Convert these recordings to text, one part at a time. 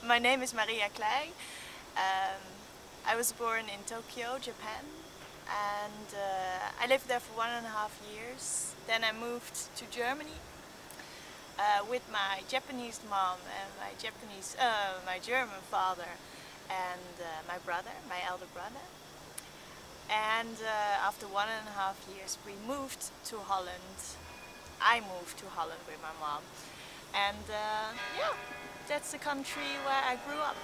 My name is Maria Kleij. Um, I was born in Tokyo, Japan, and I lived there for 1.5 years. Then I moved to Germany with my Japanese mom and my German father, and my brother, my elder brother. And after 1.5 years, we moved to Holland. I moved to Holland with my mom, and yeah, that's the country where I grew up.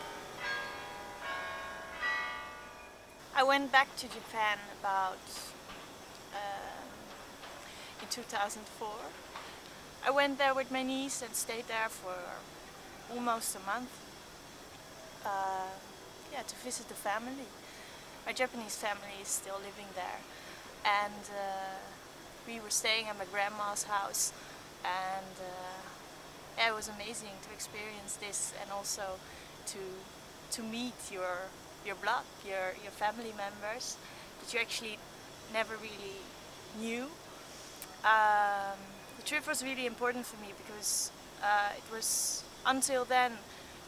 I went back to Japan about in 2004. I went there with my niece and stayed there for almost a month. Yeah, to visit the family. My Japanese family is still living there, and we were staying at my grandma's house, and yeah, it was amazing to experience this, and also to meet your blood, your family members that you actually never really knew. The trip was really important for me because it was until then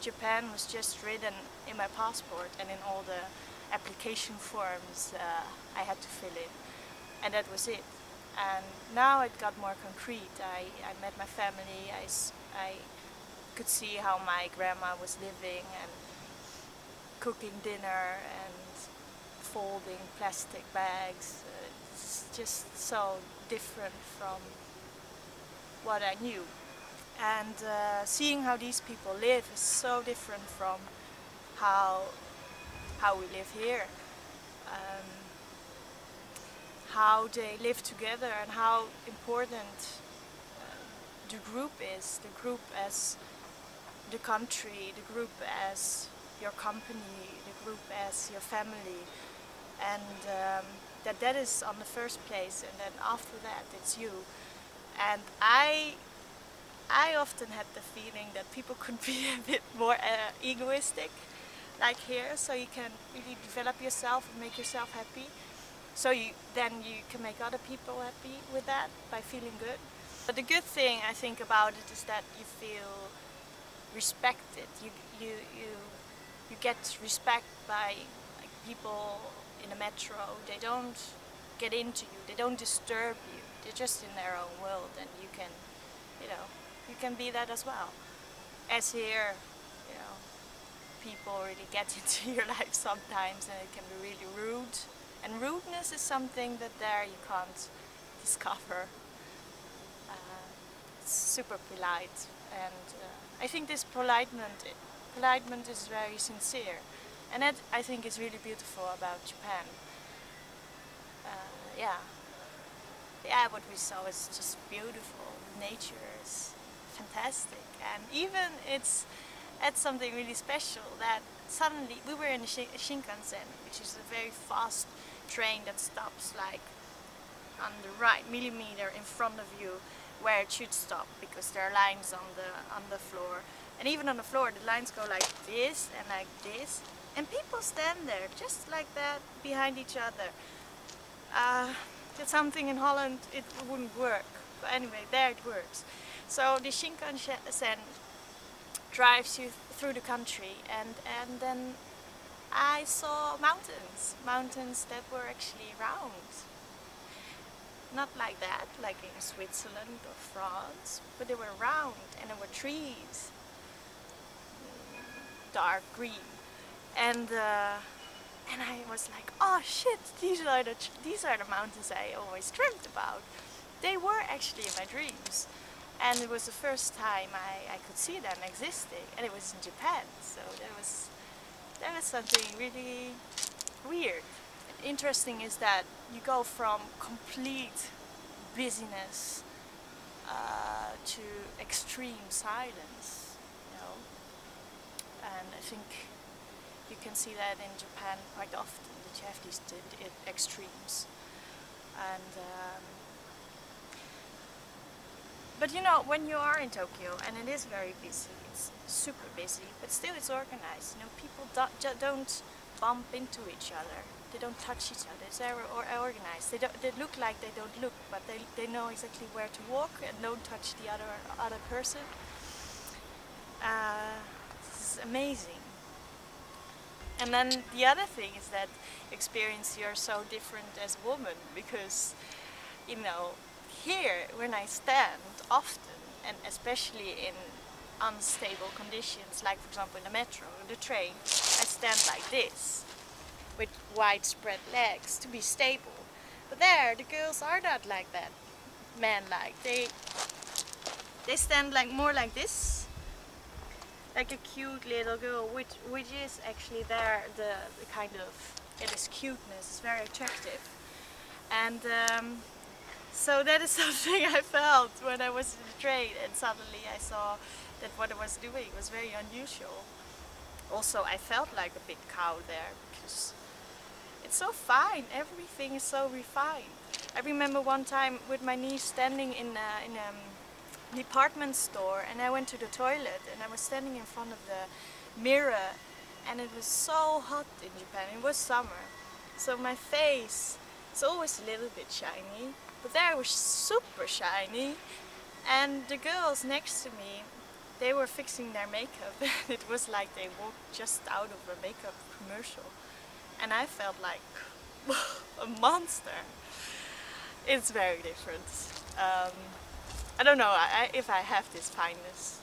Japan was just written in my passport and in all the application forms I had to fill in, and that was it. And now it got more concrete. I met my family. I could see how my grandma was living and cooking dinner and folding plastic bags. It's just so different from what I knew. And seeing how these people live is so different from how we live here. Um, how they live together and how important the group is. The group as the country, the group as your company, the group as your family, and that is on the first place, and then after that it's you. And I often had the feeling that people could be a bit more egoistic, like here, so you can really develop yourself and make yourself happy. So then you can make other people happy with that by feeling good. But the good thing I think about it is that you feel respected. You get respect by like, people in the metro. They don't get into you. They don't disturb you. They're just in their own world, and you can be that as well. As here, people really get into your life sometimes, and it can be really rude. And rudeness is something that there you can't discover. It's super polite, and I think this politeness is very sincere, and that I think is really beautiful about Japan. Yeah, yeah, what we saw is just beautiful. Nature is fantastic, and even it's something really special that suddenly we were in the Shinkansen, which is a very fast train that stops like on the right millimeter in front of you where it should stop, because there are lines on the floor, and even on the floor the lines go like this and like this, and people stand there just like that behind each other. That's something in Holland it wouldn't work, but anyway, there it works. So the Shinkansen drives you through the country, and then I saw mountains that were actually round. Not like that, like in Switzerland or France, but they were round, and there were trees, dark green, and I was like, oh shit, these are the mountains I always dreamt about. They were actually in my dreams, and it was the first time I could see them existing, and it was in Japan, so that was something really weird. Interesting is that you go from complete busyness to extreme silence, and I think you can see that in Japan quite often, that you have these extremes. And but when you are in Tokyo and it is very busy, it's super busy, but still it's organized. People don't bump into each other. They don't touch each other. It's organized. They look like they don't look, but they know exactly where to walk and don't touch the other person. amazing. And then the other thing is that experience you're so different as a woman, because you know, here when I stand often, and especially in unstable conditions, like for example in the metro or the train, I stand like this with widespread legs to be stable. But there the girls are not like that, man like. They stand like more like this, like a cute little girl, which is actually there the kind of, it is cuteness, it's very attractive. And so that is something I felt when I was in the train, and suddenly I saw that what I was doing was very unusual. Also, I felt like a big cow there because it's so fine, everything is so refined. I remember one time with my niece standing in a department store, and I went to the toilet and I was standing in front of the mirror, and it was so hot in Japan, it was summer. So my face is always a little bit shiny, but there it was super shiny. And the girls next to me, they were fixing their makeup. It was like they walked just out of a makeup commercial. And I felt like a monster. It's very different. I don't know if I have this fineness.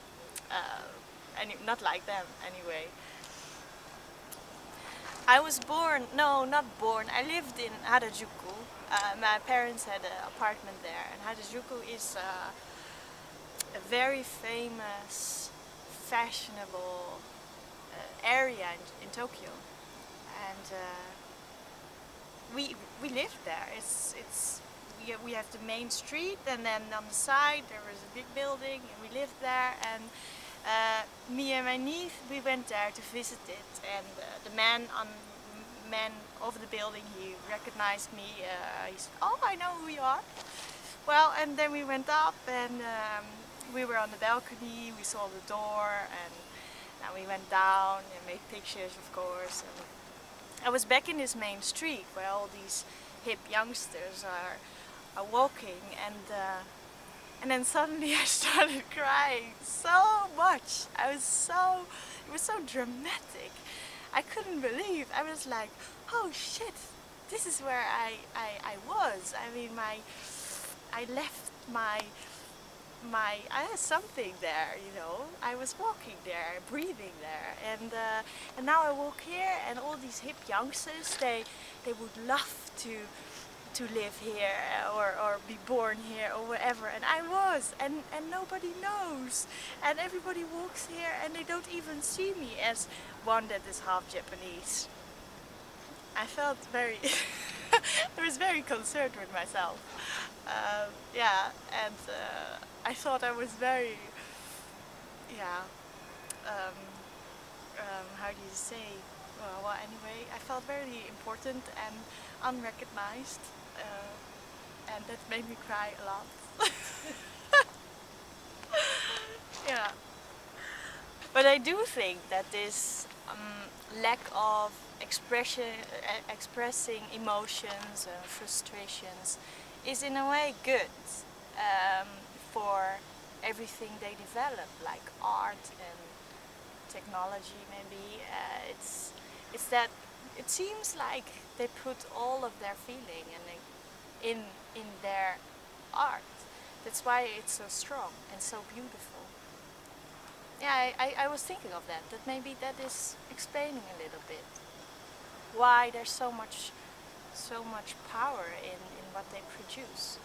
Not like them anyway. I was born, no, not born. I lived in Harajuku. My parents had an apartment there, and Harajuku is a very famous, fashionable area in Tokyo, and we lived there. We have the main street, and then on the side there was a big building, and we lived there. And me and my niece, we went there to visit it, and the man of the building, he recognized me. He said, "Oh, I know who you are." Well, and then we went up, and we were on the balcony. We saw the door, and now we went down and made pictures, of course. And I was back in this main street where all these hip youngsters are walking, and then suddenly I started crying so much. It was so dramatic. I couldn't believe. I was like, oh shit, this is where I was. I mean, I left I had something there, you know. I was walking there, breathing there, and now I walk here, and all these hip youngsters, they would love to live here or be born here or whatever, and I was, and nobody knows, and everybody walks here and they don't even see me as one that is half Japanese. I felt very I was very concerned with myself. Yeah, and I thought I was very, yeah, um, how do you say, well, anyway, I felt very important and unrecognized, and that made me cry a lot. Yeah. But I do think that this lack of expressing emotions and frustrations is in a way good um, for everything they develop, like art and technology. Maybe it's that it seems like they put all of their feeling and in their art. That's why it's so strong and so beautiful. Yeah, I was thinking of that maybe that is explaining a little bit why there's so much power in what they produce.